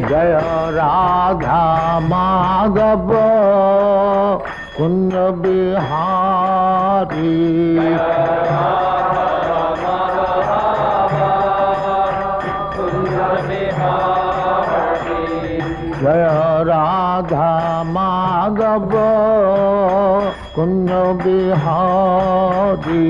जय राधा माधव कुंज बिहारी। जय राधा माधव कुंज बिहारी।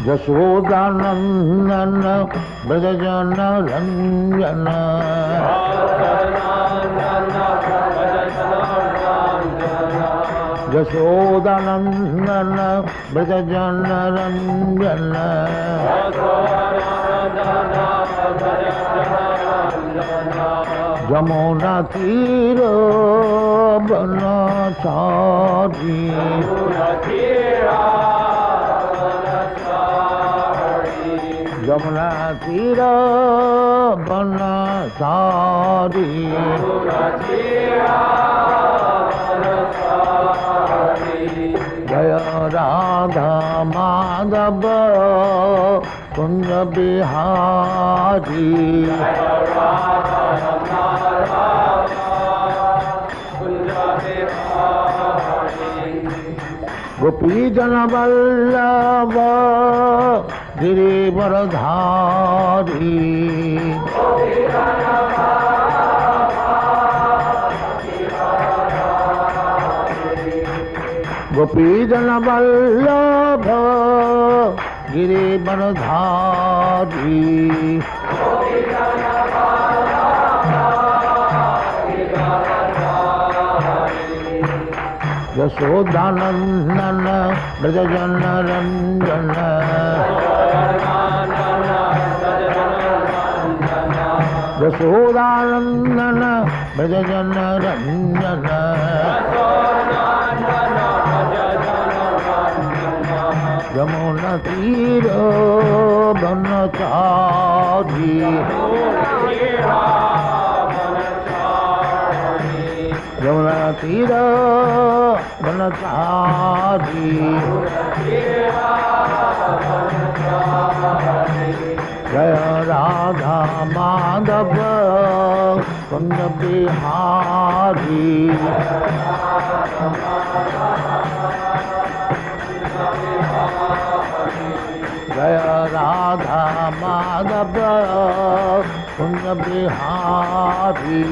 यशोदानंदन ब्रजजन रंजन। यशोदानंदन ब्रजजन रंजन। जमुना तीर बनचारी। जमुना तीर बनचारी। जय राधा माधव कुंज बिहारी। गोपी जन वल्लभ गिरिवरधारी। गोपी जन वल्लभ गिरिवरधारी। यशोदानंदन ब्रजजन रंजन। यशोदानंदन ब्रजजन रंजन। यमुना तीर बनचारी। यमुना तीर बनचारी। जय राधा माधव कुंज बिहारी। जय राधा माधव कुंज बिहारी।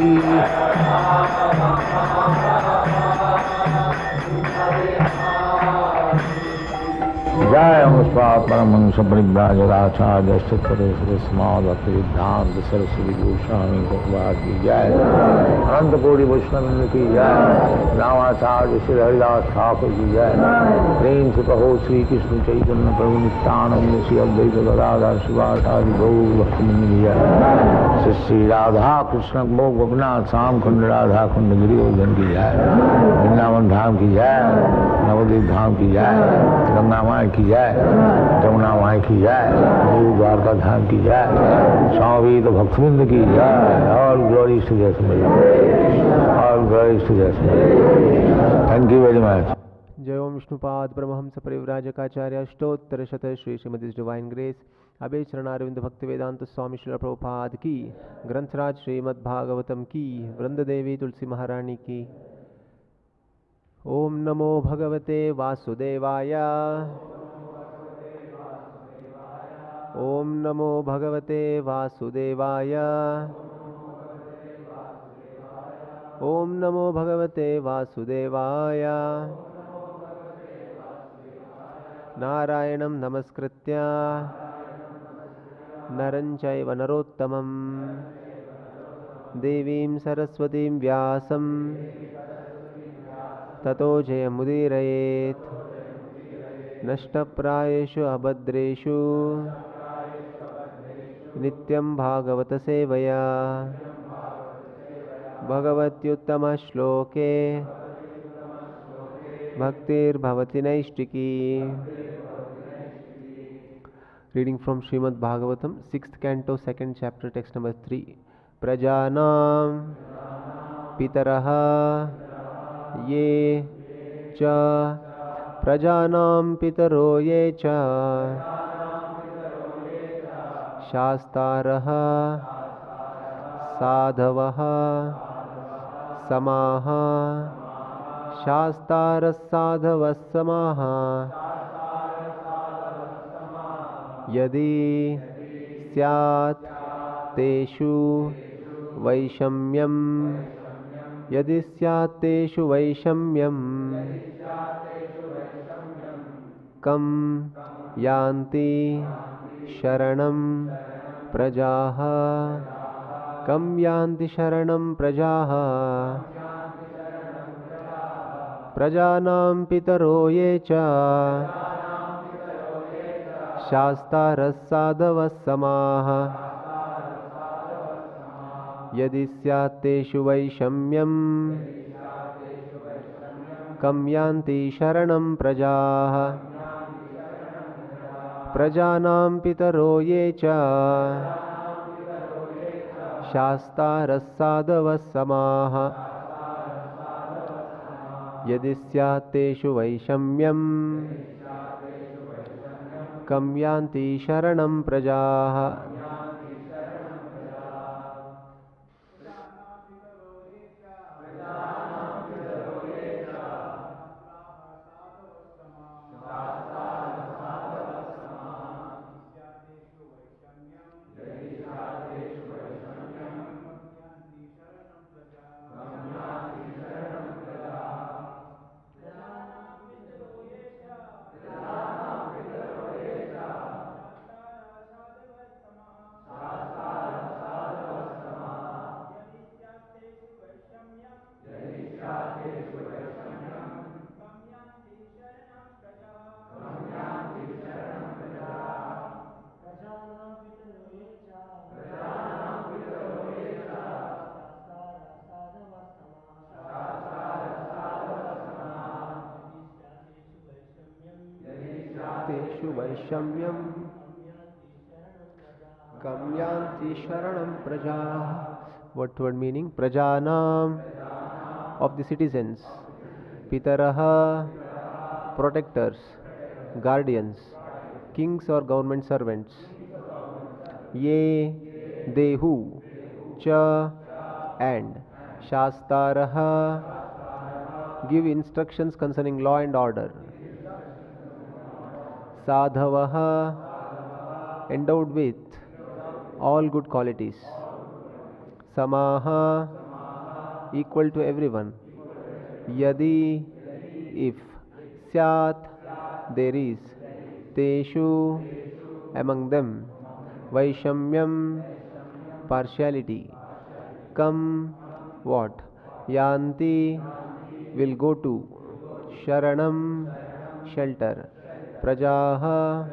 जय परमहंस परिव्राजकाचार्य श्रीमद् भक्तिवेदांत सरस्वती गोस्वामी प्रभुपाद की जय। अनंत कोटि वैष्णव की जय। रामाचार्य श्री हरिदास ठाकुर की जय। प्रेम से कहो श्री कृष्ण चैतन्य प्रभु नित्यानंद श्री अद्वैत गदाधर शिवाचार्य गौर भक्तवृंद की जय। श्री राधा कृष्ण गोपनाथ श्याम कुंड राधा कुंड गिरिवर्धन की जय। वृंदावन धाम की जय। नवद्वीप धाम की जय। गंगा माई की जय। जमुना माई की जय। गुरु द्वारका धाम की जय। स्वामी तो भक्तवृंद की जय। All glories to just me. All glories to just me. Thank you very much. जय ओम विष्णुपाद परमहंस परिव्राजकाचार्य अष्टोत्तर शत श्री श्रीमद डिवाइन ग्रेस अभय चरणारविंद भक्तिवेदांत स्वामी श्रील प्रभुपाद की। ग्रंथराज श्रीमद् भागवतम की। वृंद देवी तुलसी महारानी की। ओम नमो भगवते वासुदेवाय। ओम नमो भगवते वासुदेवाय। ओम नमो भगवते वासुदेवाय। नारायणं नमस्कृत्य नरं चैव नरोत्तमं देवीं सरस्वतीं व्यासं ततो जयमुदीरयेत्। नष्टप्रायेषु अभद्रेषु नित्यं भागवत सेवया। भगवत्युत्तमश्लोके भक्तिर्भवति नैष्टिकी। Reading from Srimad Bhagavatam, 6th canto, 2nd chapter, text number 3. Prajanam Pitaraha Ye Cha Prajanam pitaro ye cha Shastaraha Sadhavaha Samaha Shastara Sadhava Samaha Yadi Syat Teshu Vaishamyam Yadi Syat Teshu Vaishamyam Kam Yanti Sharanam Prajaha Kam Yanti Sharanam Prajaha Prajanam Pitaro Ye Cha Shastara Sadhava Samaha Yadi Syateshu Vaishamyam Kam Yanti Sharanam Prajaha Prajanam Pitaro Ye Cha Shastara Sadhava Samaha Yadi Syateshu Vaishamyam Kam Yanti Sharanam Prajaha Teshu Vaishamyam Kam Yanti Sharanam Praja. What word meaning? Prajanam, of the citizens. Pitaraha, protectors, guardians, kings or government servants. Ye, they who. Cha, and. Shastaraha, give instructions concerning law and order. Sadhavaha, endowed with all good qualities. Samaha, equal to everyone. Yadi, if. Syat, there is. Teshu, among them. Vaishamyam, partiality. Kam, what? Yanti, will go to. Sharanam, shelter. Prajaha,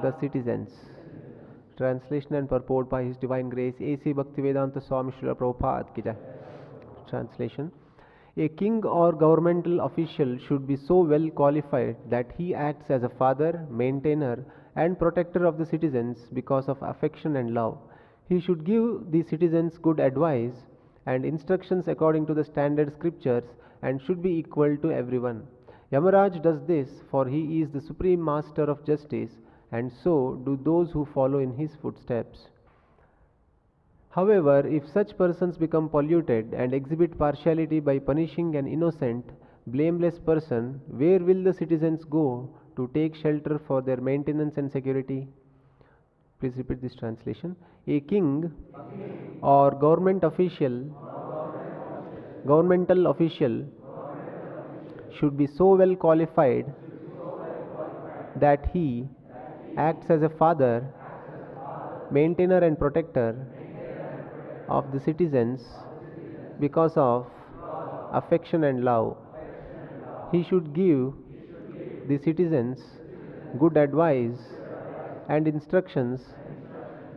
the citizens. Translation and purport by His Divine Grace A.C. Bhaktivedanta Swami Srila Prabhupada ki jai. Translation. A king or governmental official should be so well qualified that he acts as a father, maintainer and protector of the citizens because of affection and love. He should give the citizens good advice and instructions according to the standard scriptures and should be equal to everyone. Yamaraj does this for he is the supreme master of justice, and so do those who follow in his footsteps. However, if such persons become polluted and exhibit partiality by punishing an innocent, blameless person, where will the citizens go to take shelter for their maintenance and security? Please repeat this translation. A king or governmental official should be so well qualified that he acts as a father, maintainer and protector of the citizens because of affection and love. He should give the citizens good advice and instructions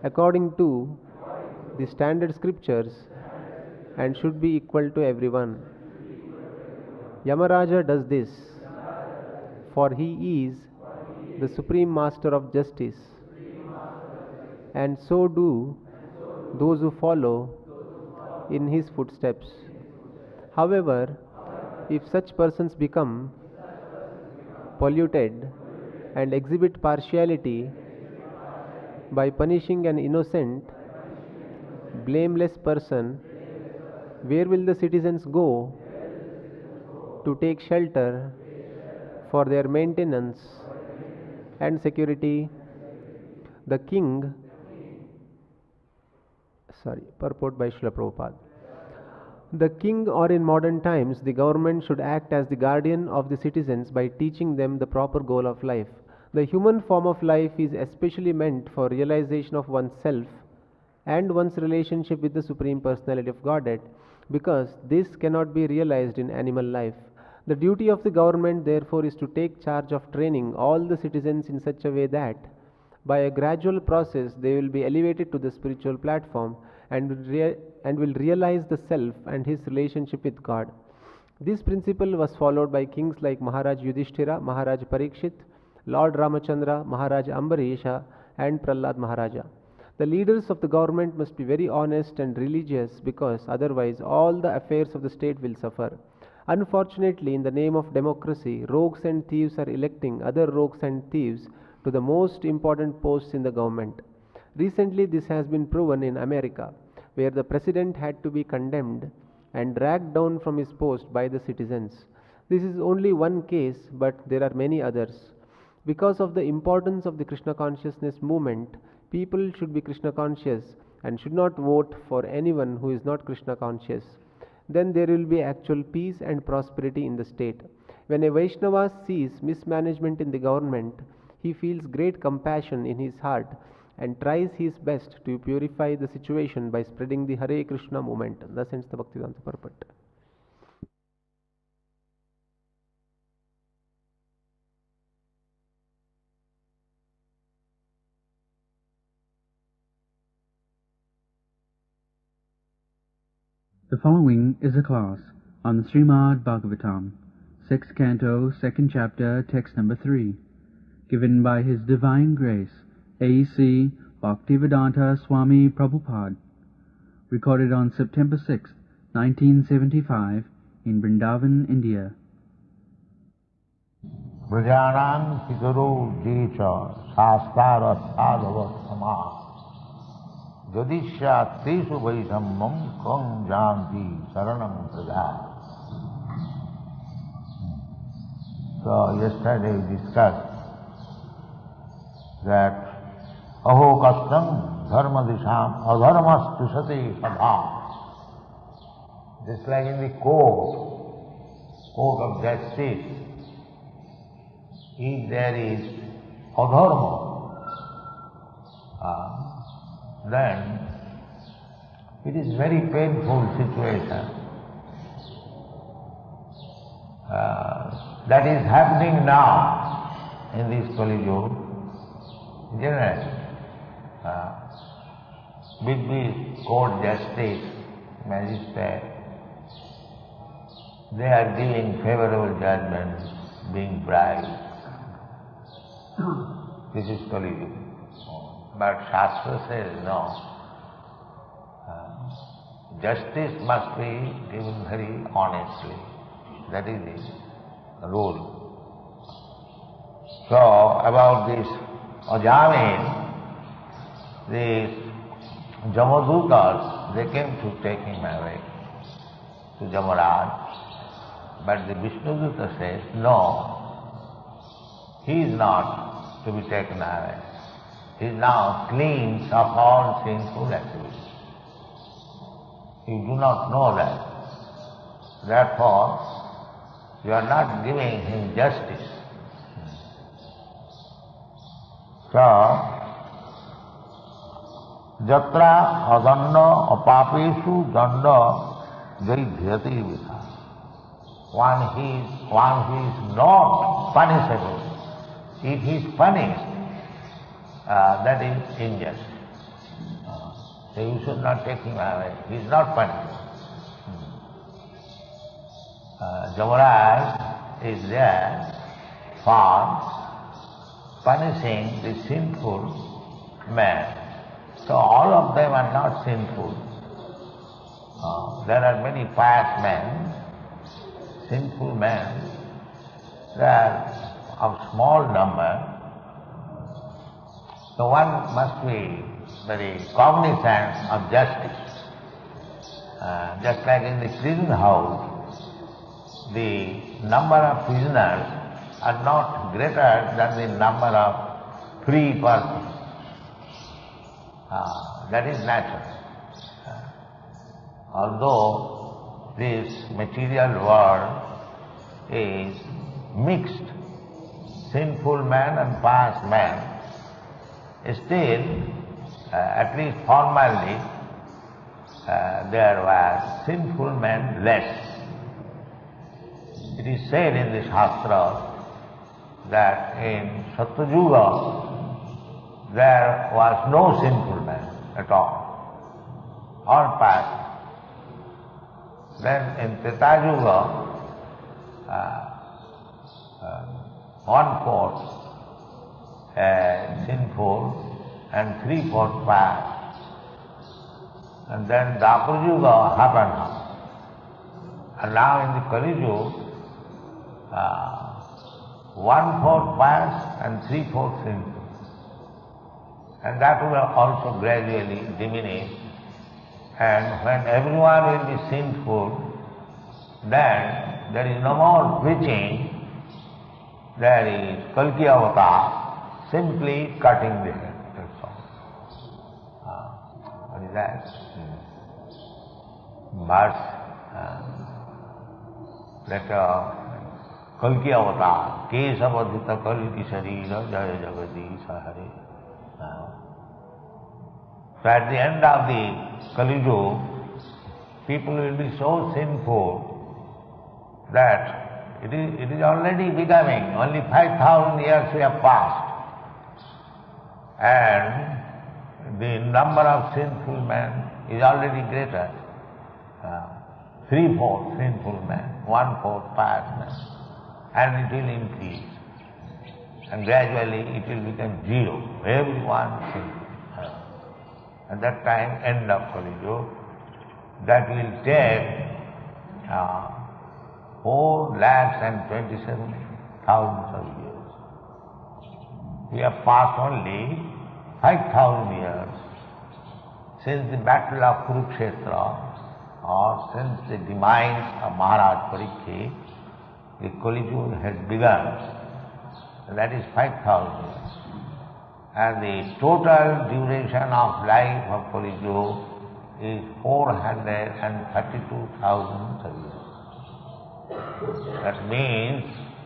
according to the standard scriptures and should be equal to everyone. Yamaraja does this for he is the supreme master of justice, and so do those who follow in his footsteps. However, if such persons become polluted and exhibit partiality by punishing an innocent, blameless person, where will the citizens go to take shelter for their maintenance and security? The king, purport by Srila Prabhupada. The king, or in modern times, the government, should act as the guardian of the citizens by teaching them the proper goal of life. The human form of life is especially meant for realization of oneself and one's relationship with the Supreme Personality of Godhead, because this cannot be realized in animal life. The duty of the government, therefore, is to take charge of training all the citizens in such a way that, by a gradual process, they will be elevated to the spiritual platform and will realize the self and his relationship with God. This principle was followed by kings like Maharaj Yudhishthira, Maharaj Parikshit, Lord Ramachandra, Maharaj Ambarisha, and Prahlad Maharaja. The leaders of the government must be very honest and religious, because otherwise all the affairs of the state will suffer. Unfortunately, in the name of democracy, rogues and thieves are electing other rogues and thieves to the most important posts in the government. Recently, this has been proven in America, where the president had to be condemned and dragged down from his post by the citizens. This is only one case, but there are many others. Because of the importance of the Krishna consciousness movement, people should be Krishna conscious and should not vote for anyone who is not Krishna conscious. Then there will be actual peace and prosperity in the state. When a Vaishnava sees mismanagement in the government, he feels great compassion in his heart and tries his best to purify the situation by spreading the Hare Krishna movement. Thus ends the Bhaktivedanta purport. The following is a class on the Srimad Bhagavatam, 6th Canto, 2nd Chapter, Text number 3, given by His Divine Grace, A.C. Bhaktivedanta Swami Prabhupada, recorded on September 6, 1975, in Vrindavan, India. Prajanang pitaro jecha sastara sadhava sama jadishya tesu vaishammam kang janti saranam praja. So yesterday we discussed that aho kastam dharma disham adharmas tusate sabha. Just like in the court of justice, if there is adharma, then it is very painful situation. That is happening now in this Kali Yuga. Generally, with the court justice, magistrate, they are giving favorable judgments, being bribed. This is Kali Yuga. But Shastra says no. Justice must be given very honestly. That is the rule. So about this Ajamin, these Jamadutas, they came to take him away to Jamaraj. But the Vishnuduta says, no, he is not to be taken away. He is now clean of all sinful activities. You do not know that. Therefore, you are not giving him justice. So, jatra adanda apapeshu danda jaidhyati vitha. One who is not punishable, if he is punished, that is injustice. So you should not take him away. He is not punishable. Jamaraj is there for punishing the sinful man. So all of them are not sinful. There are many pious men, sinful men. They are of small number, so one must be very cognizant of justice. Just like in the prison house, the number of prisoners are not greater than the number of free persons. That is natural. Although this material world is mixed, sinful man and pious man, still, at least formally, there were sinful men less. It is said in the Shastra that in Satyuga there was no sinful man at all, all pious. Then in Treta Yuga, 1/4 sinful and 3/4 pious. And then Dwapar Yuga happened. And now in the Kali Yuga, 1/4 pious and 3/4 sinful. And that will also gradually diminish. And when everyone will be sinful, then there is no more preaching. There is Kalki Avatar, simply cutting the head. That's all. What is that? Verse. Letter. Kalki Avatar. Kesavadhita Kalki Sharira Jaya Jagadisha Hare. So at the end of the Kali Yuga, people will be so sinful that it is already becoming, only 5,000 years we have passed, and the number of sinful men is already greater. 3/4 sinful men, 1/4 pious men, and it will increase. And gradually it will become zero, everyone sinful. At that time, end of Kali Yuga, that will take 4,27,000 of years. We have passed only 5,000 years since the battle of Kurukshetra, or since the demise of Maharaj Parikshit. The Kali Yuga has begun, and that is 5,000 years. And the total duration of life of Kali Yuga is 432,000 years. That means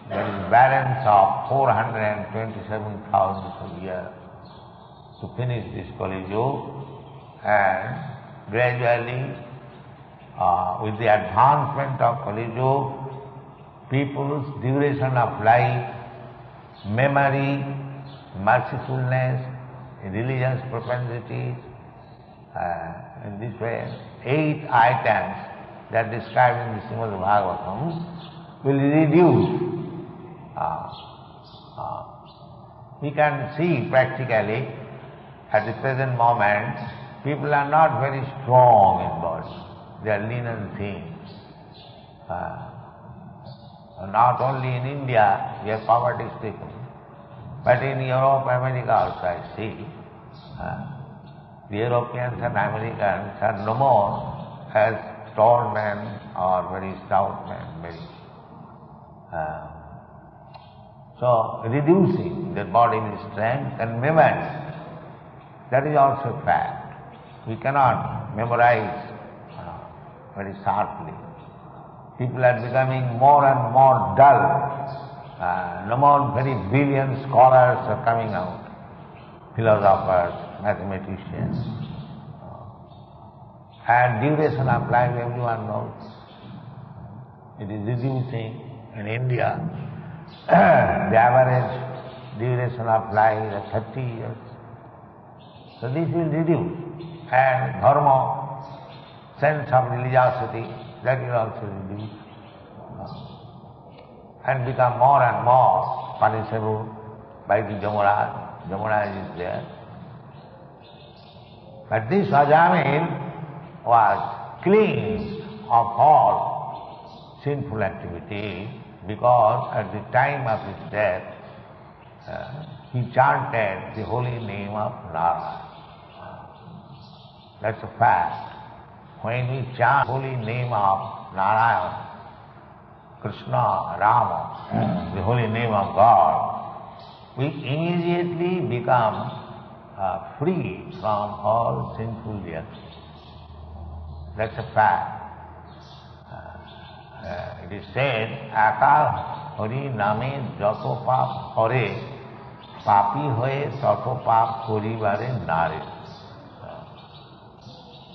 there is balance of 427,000 years to finish this Kali Yuga, and gradually, with the advancement of Kali Yuga, people's duration of life, memory, mercifulness, religious propensities, in this way, 8 items that described in the Srimad Bhagavatam will reduce. We can see practically at the present moment, people are not very strong in body. They are lean and thin. Not only in India, we are poverty-stricken, but in Europe, America also I see. The Europeans and Americans are no more as tall men or very stout men, so reducing their bodily strength and memory. That is also a fact. We cannot memorize very sharply. People are becoming more and more dull. No more very brilliant scholars are coming out, philosophers, mathematicians. And duration of life, everyone knows. It is reducing. In India, the average duration of life is 30 years. So this will reduce. And dharma, sense of religiosity, that will also reduce. And become more and more punishable by the Jamaraj. Jamaraj is there. But this Ajamil was cleansed of all sinful activity, because at the time of his death, he chanted the holy name of Narayana. That's a fact. When we chant holy name of Narayana, Krishna, Rama, the holy name of God, we immediately become free from all sinful reactions. That's a fact. It is said, Aka Hari Name Jato Pap Hare, Papi Hoye Tato Pap Koribare Nare.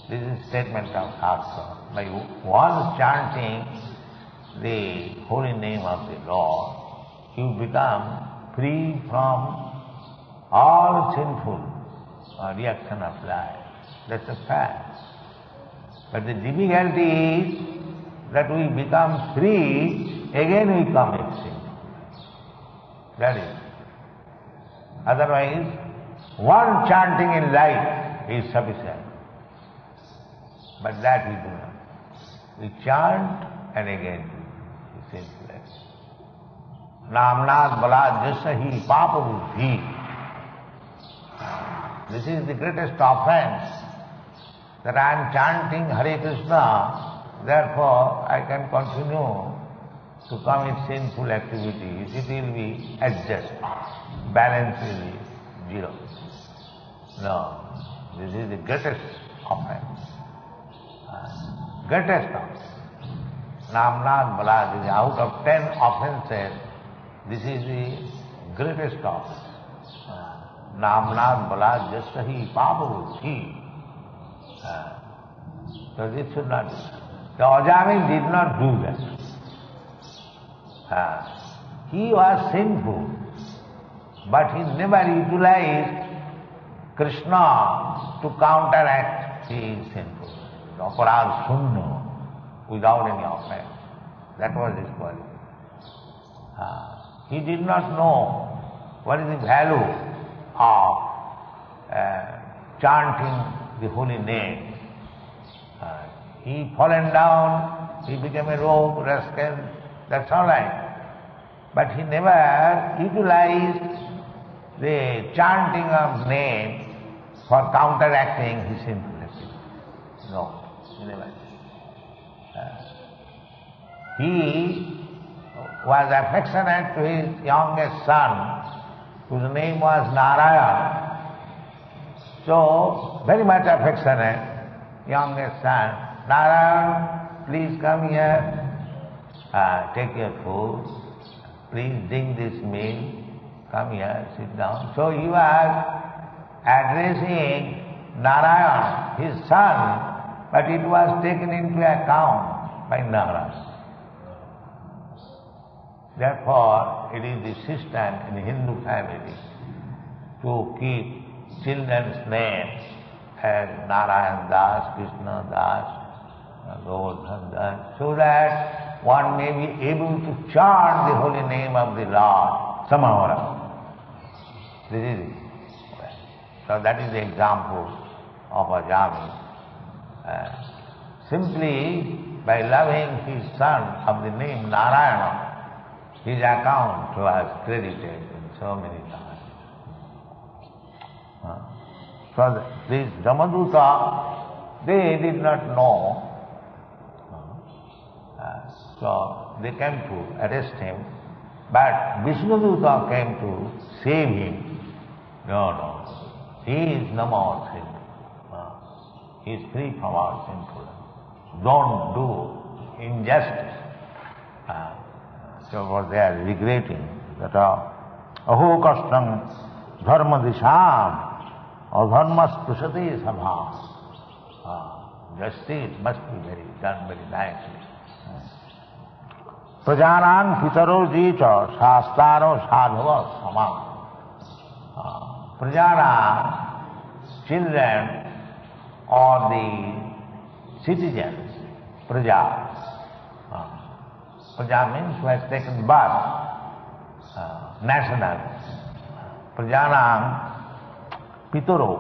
This is a statement of Shastra. By one chanting the holy name of the Lord, you become free from all sinful reaction of life. That's a fact. But the difficulty is that we become free, again we commit sin. That is. Otherwise, one chanting in life is sufficient. But that we do not. We chant and again we sinful acts. Namnad balad jasahi papa buddhi. This is the greatest offense, that I am chanting Hare Krishna, therefore I can continue to commit sinful activities. It will be adjusted, balance will be zero. No, this is the greatest offense. Greatest offense. Namnad balad is out of 10 offenses, this is the greatest offense. Namnad balad jasahi papa buddhi. So this should not be. The Ajami did not do that. He was sinful, but he never utilized Krishna to counteract his sinfulness. Aparad sunno, without any offense. That was his quality. He did not know what is the value of chanting the holy name. He fallen down, he became a rogue, rascal, that's all right. But he never utilized the chanting of name for counteracting his sinfulness. No, he never did. He was affectionate to his youngest son, whose name was Narayana. So, very much affectionate, youngest son, Narayana, please come here, take your food, please drink this milk, come here, sit down. So he was addressing Narayana, his son, but it was taken into account by Narayana. Therefore, it is the system in the Hindu family to keep children's names as Narayan Das, Krishna Das, Govardhan Das, so that one may be able to chant the holy name of the Lord somehow or other. This is it. So that is the example of Ajami. Simply by loving his son of the name Narayana, his account was credited in so many times. So these Jamaduta, they did not know. So they came to arrest him, but Vishnuduta came to save him. No, he is no more sinful. He is free from all sinfulness. Don't do injustice. So what they are regretting, that aho kastam dharma disham adharmas prasati sabha. Justice must be done very nicely. Prajanam pitaro jicha shastaro sadhava samam. Prajanam, children or the citizens, praja. Praja means who has taken birth, national. Prajanam pitaro.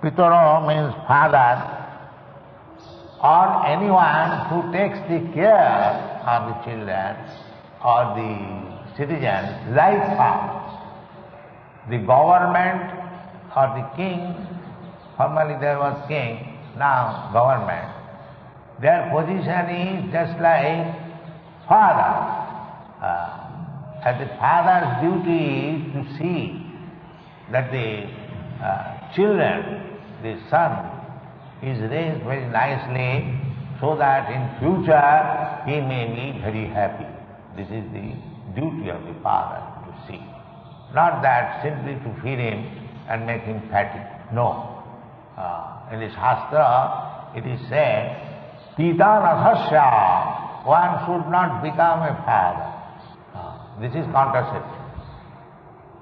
Pitaro means father, or anyone who takes the care of the children or the citizens like fathers. The government or the king, formerly there was king, now government, their position is just like father. And the father's duty is to see that the children, the son, is raised very nicely so that in future he may be very happy. This is the duty of the father to see. Not that simply to feed him and make him fatty. No. In the Shastra it is said, Pita nasasya, one should not become a father. This is contraception.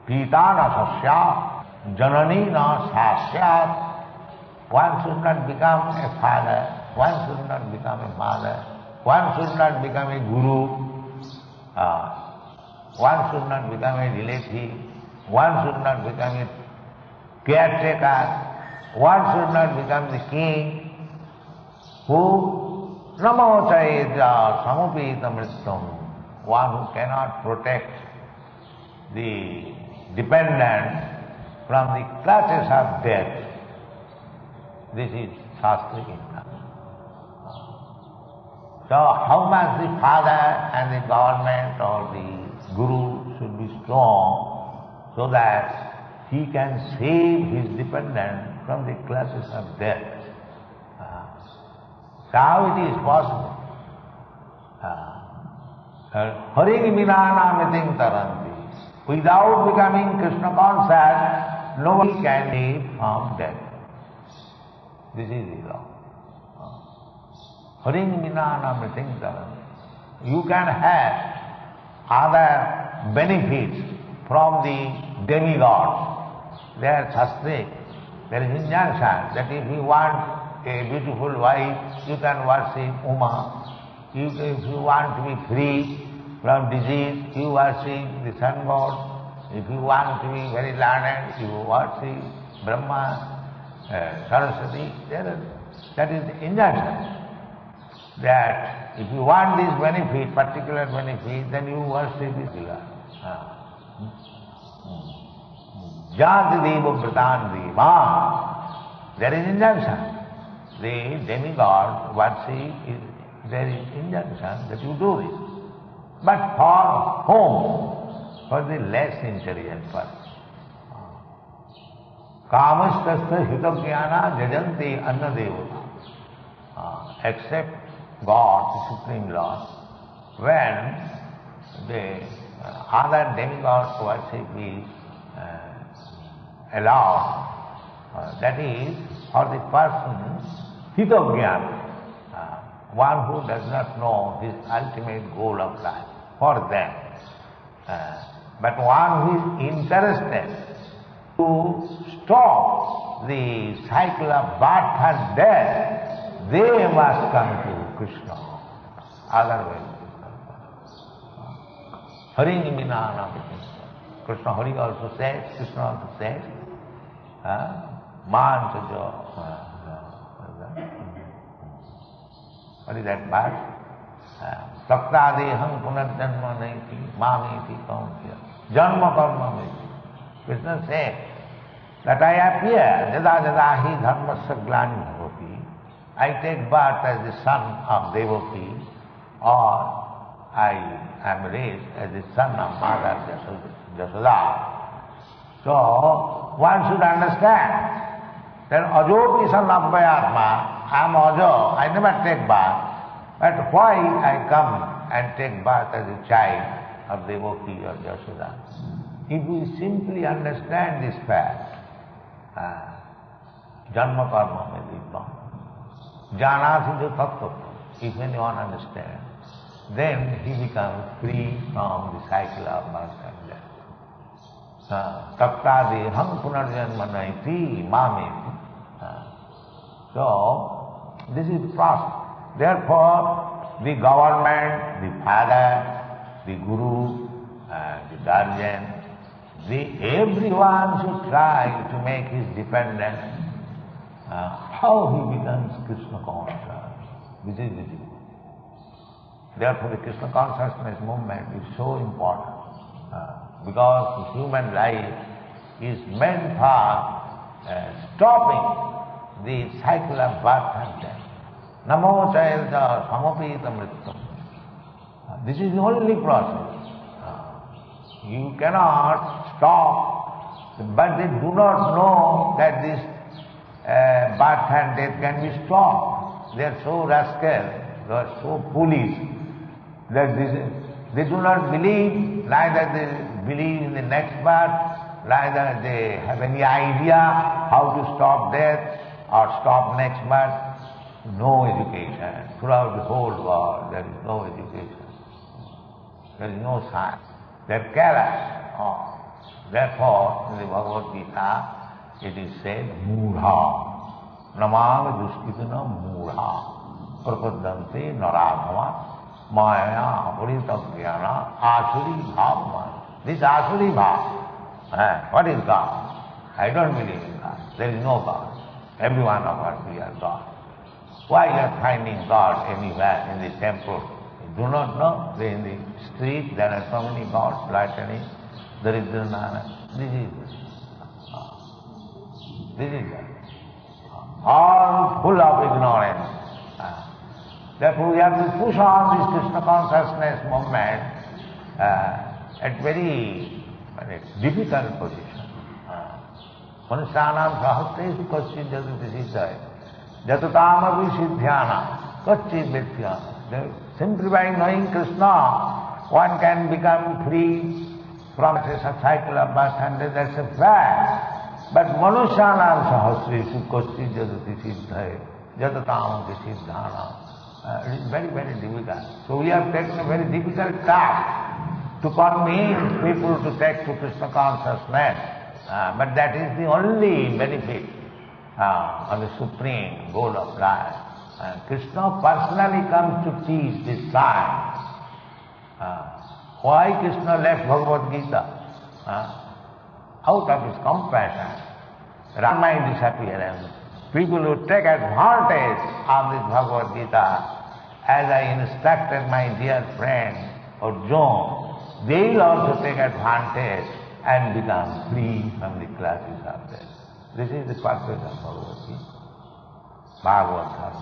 Pita nasasya, janani na sasyat. One should not become a father, one should not become a mother, one should not become a guru, one should not become a relative, one should not become a caretaker, one should not become the king, who namo chayeja samupita mrityam, one who cannot protect the dependent from the clutches of death. This is Shastric income. So how much the father and the government or the guru should be strong so that he can save his dependent from the clutches of death. So how it is possible? Haring vinana taranti. Without becoming Krishna conscious, nobody can save from death. This is the law. Haring vinana taranti. You can have other benefits from the demigods. They are shastric. There is injunction that if you want a beautiful wife, you can worship Uma. If you want to be free from disease, you worship the sun god. If you want to be very learned, you worship Brahma, Saraswati. That is the injunction. That if you want this benefit, particular benefit, then you worship this pillar. Jati deva vratan deva. There is injunction. The demigod worship is, there is injunction that you do this. But for whom? For the less intelligent person. Kamastasya hitagyana jajanti anna devata. Except God, the Supreme Lord, when the other demigods worship is allowed, that is for the person hitagyana, one who does not know his ultimate goal of life, for them. But one who is interested to stop the cycle of birth and death, they must come to Krishna. Otherwise, Haring vinana. Krishna Hari also says, Krishna also says, Man sajo. What is that verse? Sakta deham punarjanma naiti, mamiti kauntiya. Janma karma miti. Krishna says that I appear, jada jada hi dharmasya glani bhavati. I take birth as the son of devotee, or I am raised as the son of Mother Jasoda. So one should understand that ajopi sanabhyatma, I am ajo, I never take birth, but why I come and take birth as a child of devotee or Jasoda? If we simply understand this fact, janma karma meditvam, janasi tattva, if anyone understands, then he becomes free from the cycle of birth and death. Tattadeham punarjanma naiti mameti. So, this is the process. Therefore, the government, the father, the guru, the guardian, everyone should try to make his dependent how he becomes Krishna conscious. This is the duty. Therefore, the Krishna consciousness movement is so important. because the human life is meant for stopping the cycle of birth and death. Namo chayalta samapita mrityam. This is the only process. You cannot stop, but they do not know that this birth and death can be stopped. They are so rascal, they are so foolish that they do not believe, neither they believe in the next birth, neither they have any idea how to stop death or stop next birth. No education. Throughout the whole world there is no education. There is no science. They are careless. Therefore, in the Bhagavad Gita, it is said, Mudha. Namang duskitana Mudha. Prapadante naradhama maya puritavyana asuri bhavama. This asuri bhav. What is God? I don't believe in God. There is no God. Every one of us, we are God. Why you are finding God anywhere in the temple? You do not know. In the street there are so many gods, gluttony, daridranana. This is all full of ignorance. Therefore we have to push on this Krishna consciousness movement at very difficult position. Manusyanam sahastresu kaschid jadati siddhaya jatutamavi siddhyana kaschid vethyana. Simply by knowing Krishna, one can become free from the cycle of birth and death. That's a fact. But manusyanam sahastresu kaschid jadati siddhaya jatatamvi siddhana. It is very, very difficult. So we have taken a very difficult task to convince people to take to Krishna consciousness. But that is the only benefit of the supreme goal of life. Krishna personally comes to teach this science. Why Krishna left Bhagavad Gita? Out of his compassion, Rama disappearance. People who take advantage of this Bhagavad Gita, as I instructed my dear friend Arjuna, they will also take advantage and become free from the clutches of death. This is the purpose of Bhagavad Gita, Bhagavatam.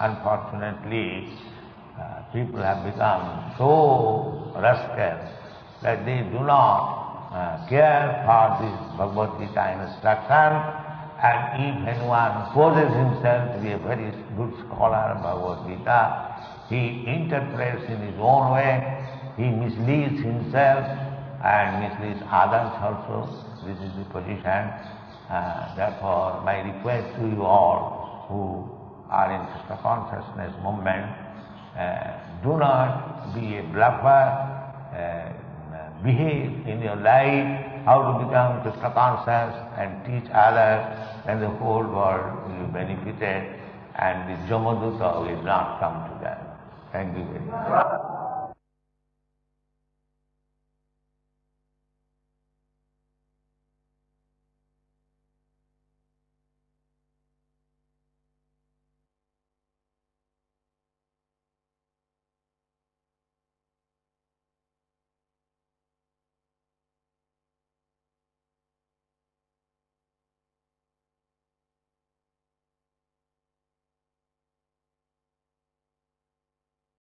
Unfortunately, people have become so rascal that they do not care for this Bhagavad Gita instruction. And if anyone poses himself to be a very good scholar of Bhagavad Gita, he interprets in his own way, he misleads himself and misleads others also. This is the position. Therefore, my request to you all who are in Krishna consciousness movement, do not be a bluffer, behave in your life how to become Krishna conscious and teach others, then the whole world will be benefited and the Jamaduta will not come to them. Thank you very much.